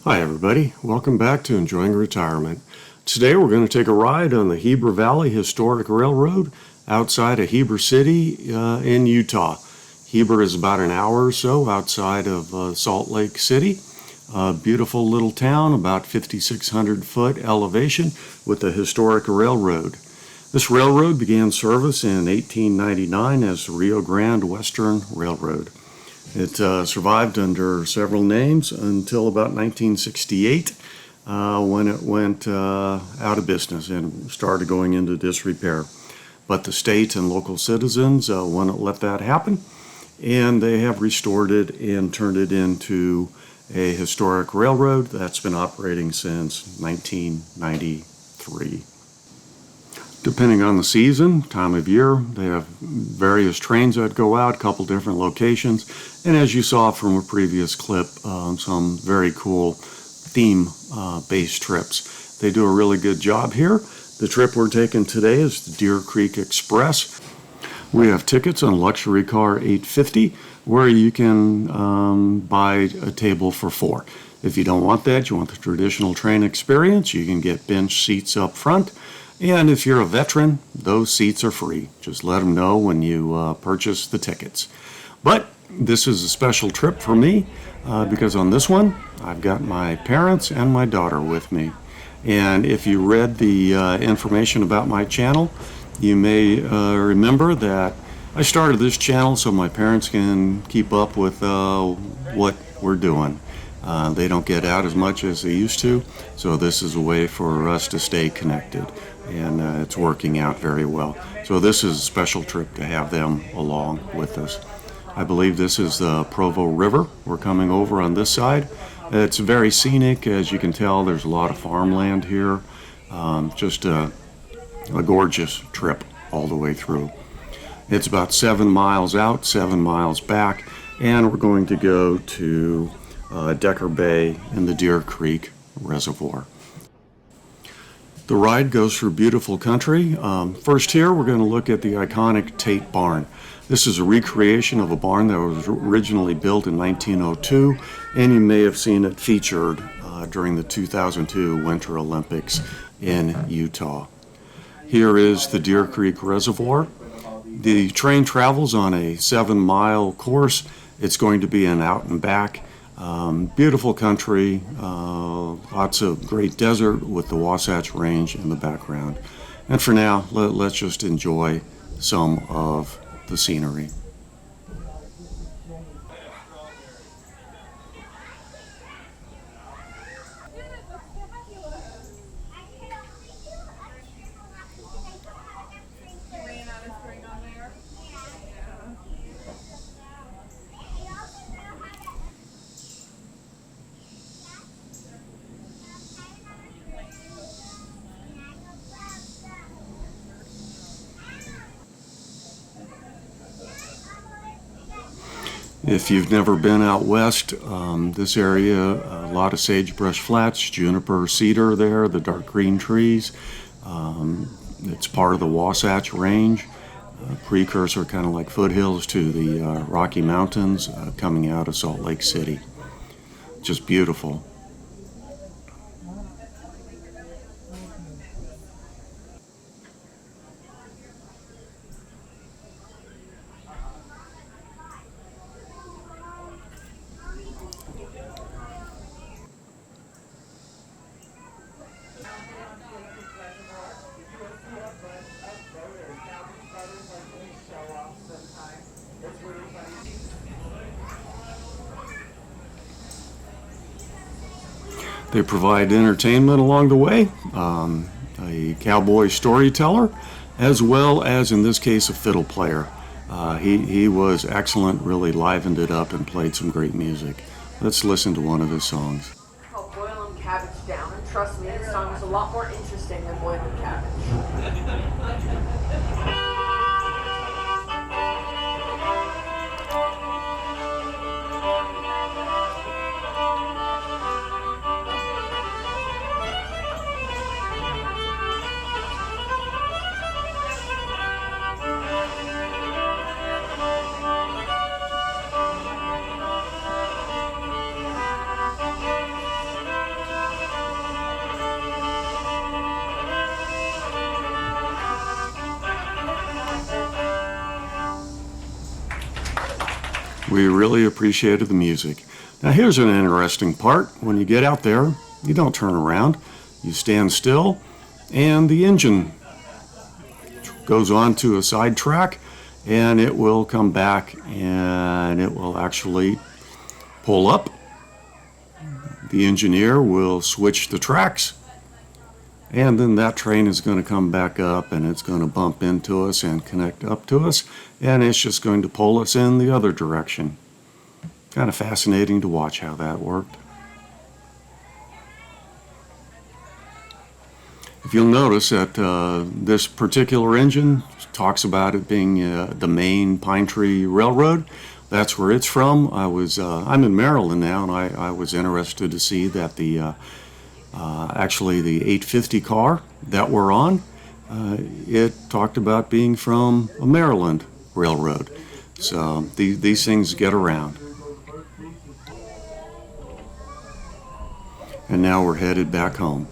Hi everybody, welcome back to Enjoying Retirement. Today we're going to take a ride on the Heber Valley Historic Railroad outside of Heber City in Utah. Heber is about an hour or so outside of Salt Lake City. A beautiful little town, about 5,600 foot elevation with a historic railroad. This railroad began service in 1899 as the Rio Grande Western Railroad. It survived under several names until about 1968 when it went out of business and started going into disrepair. But the state and local citizens wouldn't let that happen, and they have restored it and turned it into a historic railroad that's been operating since 1993. Depending on the season, time of year, they have various trains that go out, a couple different locations, and as you saw from a previous clip, some very cool theme-based trips. They do a really good job here. The trip we're taking today is the Deer Creek Express. We have tickets on Luxury Car 850, where you can buy a table for four. If you don't want that, you want the traditional train experience, you can get bench seats up front. And if you're a veteran, those seats are free. Just let them know when you purchase the tickets. But this is a special trip for me because on this one, I've got my parents and my daughter with me. And if you read the information about my channel, you may remember that I started this channel so my parents can keep up with what we're doing. They don't get out as much as they used to, so this is a way for us to stay connected. And it's working out very well. So this is a special trip to have them along with us. I believe this is the Provo River. We're coming over on this side. It's very scenic. As you can tell, there's a lot of farmland here. Just a gorgeous trip all the way through. It's about 7 miles out, 7 miles back, and we're going to go to Decker Bay in the Deer Creek Reservoir. The ride goes through beautiful country. First here, we're going to look at the iconic Tate Barn. This is a recreation of a barn that was originally built in 1902, and you may have seen it featured during the 2002 Winter Olympics in Utah. Here is the Deer Creek Reservoir. The train travels on a 7-mile course. It's going to be an out and back. Beautiful country, lots of great desert with the Wasatch Range in the background. And for now, let's just enjoy some of the scenery. If you've never been out west, this area, a lot of sagebrush flats, juniper, cedar there, the dark green trees. It's part of the Wasatch Range, precursor kind of like foothills to the Rocky Mountains coming out of Salt Lake City. Just beautiful. They provide entertainment along the way, a cowboy storyteller, as well as, in this case, a fiddle player. He was excellent, really livened it up and played some great music. Let's listen to one of his songs. Called Boiling Cabbage Down, and trust me, this song is a lot more interesting than boiling cabbage. We really appreciated the music. Now here's an interesting part. When you get out there, you don't turn around. You stand still, and the engine goes on to a side track, and it will come back and it will actually pull up. The engineer will switch the tracks, and then that train is going to come back up and it's going to bump into us and connect up to us, and it's just going to pull us in the other direction. Kind of fascinating to watch how that worked. If you'll notice that this particular engine talks about it being the Maine Pine Tree Railroad. That's where it's from. I'm in Maryland now, and I was interested to see that the actually the 850 car that we're on, it talked about being from a Maryland railroad. So these things get around. And now we're headed back home.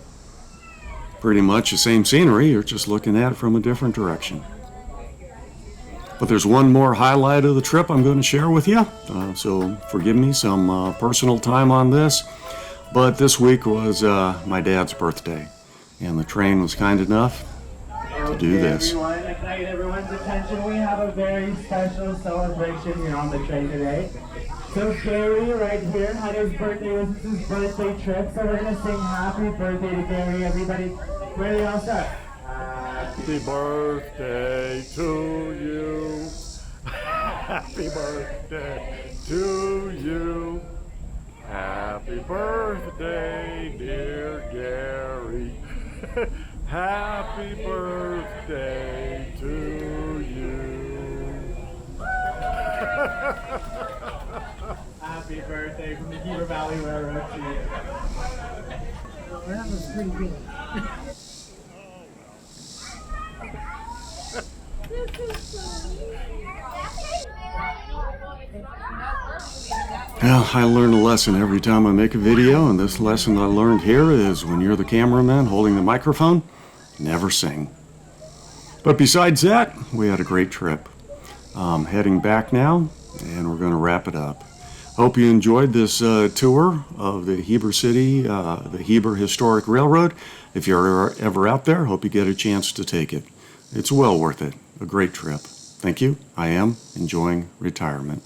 Pretty much the same scenery, you're just looking at it from a different direction. But there's one more highlight of the trip I'm going to share with you, so forgive me some personal time on this. But this week was my dad's birthday, and the train was kind enough to do this. Everyone, ignite everyone's attention. We have a very special celebration here on the train today. So Gary right here had his birthday, this is his birthday trip, so we're gonna sing happy birthday to Gary. Everybody, ready, all set? Happy birthday to you. Happy birthday to you. Happy birthday, dear Gary. Happy birthday to you. Happy birthday from the Heber Valley Railroad to you. That was pretty good. Well, I learn a lesson every time I make a video, and this lesson I learned here is when you're the cameraman holding the microphone, never sing. But besides that, we had a great trip. Heading back now, and we're going to wrap it up. Hope you enjoyed this tour of the Heber City, the Heber Historic Railroad. If you're ever out there, hope you get a chance to take it. It's well worth it. A great trip. Thank you. I am enjoying retirement.